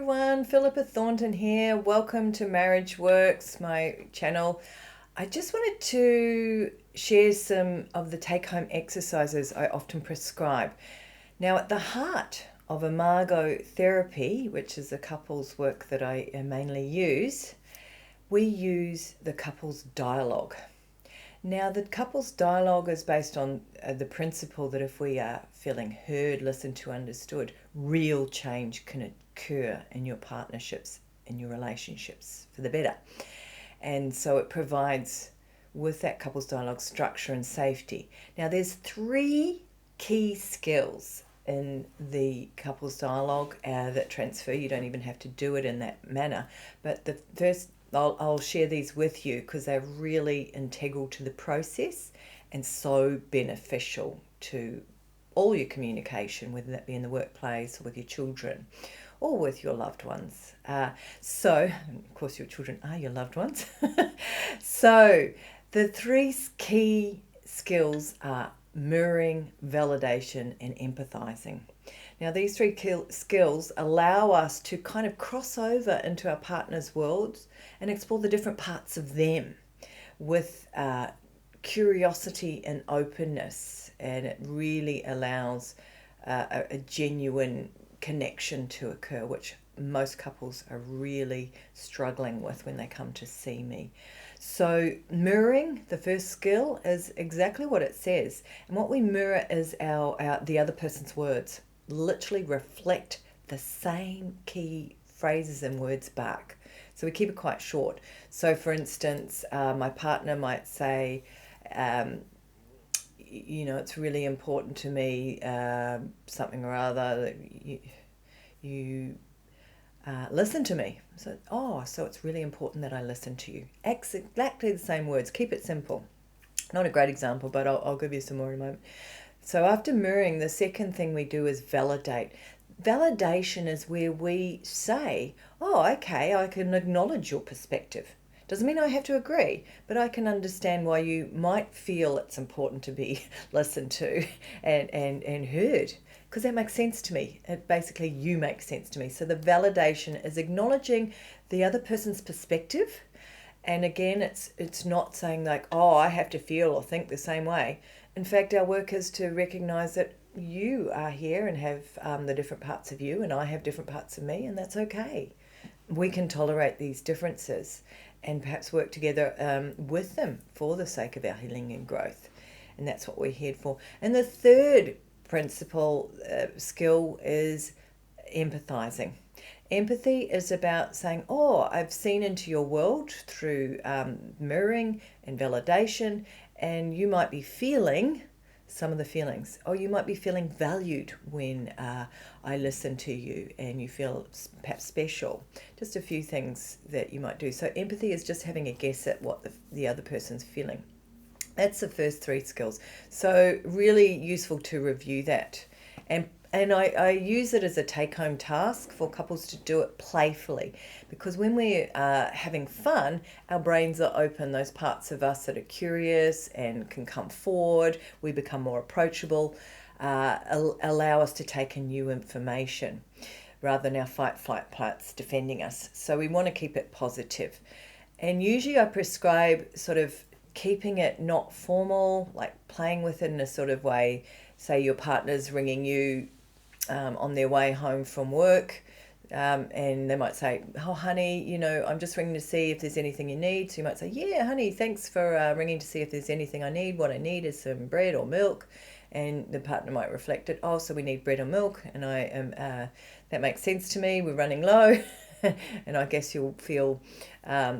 everyone, Philipa Thornton here. Welcome to Marriage Works, my channel. I just wanted to share some of the take-home exercises I often prescribe. Now, at the heart of Imago Therapy, which is the couples work that I mainly use, we use the couples dialogue. Now, the couples dialogue is based on the principle that if we are feeling heard, listened to, understood, real change can occur in your partnerships, in your relationships for the better. And so it provides, with that couples dialogue, structure and safety. Now, there's 3 key skills in the couples dialogue that transfer. You don't even have to do it in that manner. But the first, I'll share these with you because they're really integral to the process and so beneficial to all your communication, whether that be in the workplace or with your children or with your loved ones. So, of course, your children are your loved ones. So the 3 key skills are mirroring, validation, and empathizing. Now, these 3 skills allow us to kind of cross over into our partner's worlds and explore the different parts of them with curiosity and openness. And it really allows a genuine connection to occur, which most couples are really struggling with when they come to see me. So mirroring, the first skill, is exactly what it says. And what we mirror is the other person's words. Literally reflect the same key phrases and words back. So we keep it quite short. So for instance, my partner might say, it's really important to me, something or other, that you listen to me. So it's really important that I listen to you. Exactly the same words. Keep it simple. Not a great example, but I'll give you some more in a moment. So after mirroring, the second thing we do is validate. Validation is where we say, okay, I can acknowledge your perspective. Doesn't mean I have to agree, but I can understand why you might feel it's important to be listened to and heard, because that makes sense to me. Basically, you make sense to me. So the validation is acknowledging the other person's perspective. And again, it's not saying like, I have to feel or think the same way. In fact, our work is to recognize that you are here and have the different parts of you, and I have different parts of me, and that's okay. We can tolerate these differences and perhaps work together with them for the sake of our healing and growth. And that's what we're here for. And the third principal skill is empathizing. Empathy is about saying, I've seen into your world through mirroring and validation, and you might be feeling some of the feelings. You might be feeling valued when I listen to you and you feel perhaps special. Just a few things that you might do. So empathy is just having a guess at what the other person's feeling. That's the first 3 skills. So really useful to review that. And I use it as a take-home task for couples to do it playfully, because when we're having fun, our brains are open. Those parts of us that are curious and can come forward, we become more approachable, allow us to take in new information rather than our fight-flight parts defending us. So we want to keep it positive. And usually I prescribe sort of keeping it not formal, like playing with it in a sort of way. Say your partner's ringing you on their way home from work, and they might say, honey, I'm just ringing to see if there's anything you need. So you might say, yeah, honey, thanks for ringing to see if there's anything I need. What I need is some bread or milk. And the partner might reflect it, so we need bread or milk, and that makes sense to me, we're running low. And I guess you'll feel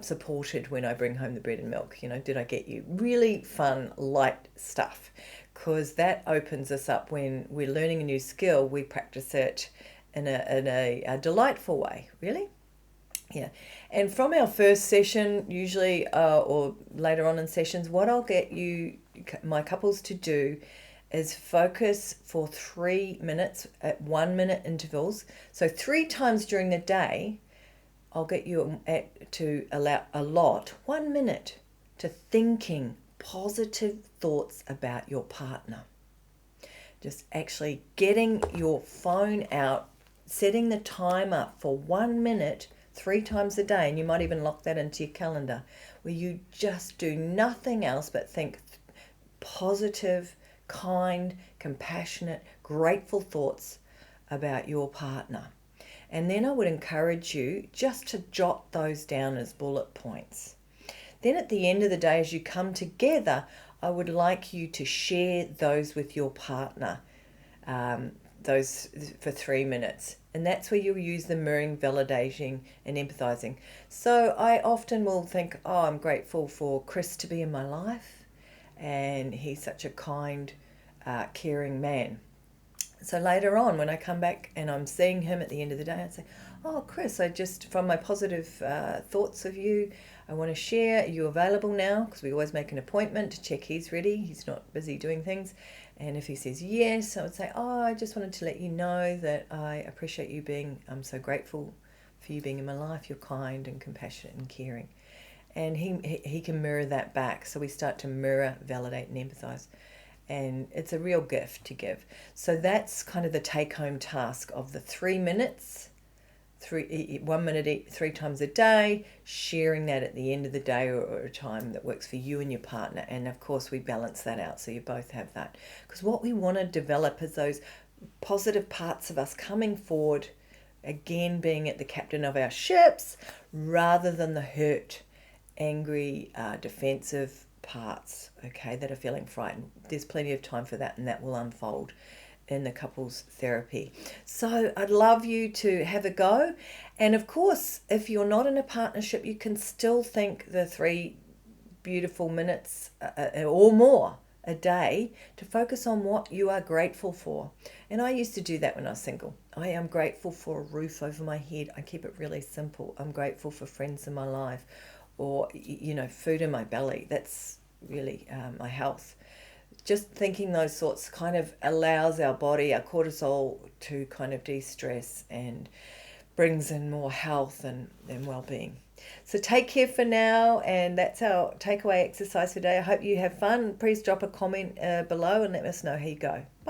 supported when I bring home the bread and milk. Did I get you? Really fun, light stuff, because that opens us up. When we're learning a new skill, we practice it in a delightful way, really. Yeah. And from our first session, usually, or later on in sessions, what I'll get my couples to do is focus for 3 minutes at 1-minute intervals. So 3 times during the day, I'll get you to allot 1 minute to thinking positive thoughts about your partner. Just actually getting your phone out setting the time up for 1 minute 3 times a day, and you might even lock that into your calendar, where you just do nothing else but think positive, kind, compassionate, grateful thoughts about your partner. And then I would encourage you just to jot those down as bullet points. Then at the end of the day, as you come together, I would like you to share those with your partner, those for 3 minutes. And that's where you'll use the mirroring, validating, and empathizing. So I often will think, oh, I'm grateful for Chris to be in my life, and he's such a kind, caring man. So later on, when I come back and I'm seeing him at the end of the day, I'd say, oh, Chris, I just, from my positive thoughts of you, I want to share, are you available now? Because we always make an appointment to check he's ready. He's not busy doing things. And if he says yes, I would say, oh, I just wanted to let you know that I appreciate you being, I'm so grateful for you being in my life. You're kind and compassionate and caring. And he can mirror that back. So we start to mirror, validate, and empathize. And it's a real gift to give. So that's kind of the take-home task of the 3 minutes, 1 minute 3 times a day, sharing that at the end of the day or a time that works for you and your partner. And of course we balance that out so you both have that. Because what we want to develop is those positive parts of us coming forward, again being at the captain of our ships, rather than the hurt, angry, defensive parts, okay, that are feeling frightened. There's plenty of time for that, and that will unfold in the couples therapy. So I'd love you to have a go. And of course, if you're not in a partnership, you can still think the 3 beautiful minutes or more a day to focus on what you are grateful for. And I used to do that when I was single. I am grateful for a roof over my head. I keep it really simple. I'm grateful for friends in my life, or food in my belly. That's really my health. Just thinking those thoughts kind of allows our body, our cortisol, to kind of de-stress and brings in more health and well-being. So take care for now, and that's our takeaway exercise today. I hope you have fun. Please drop a comment below and let us know how you go. Bye.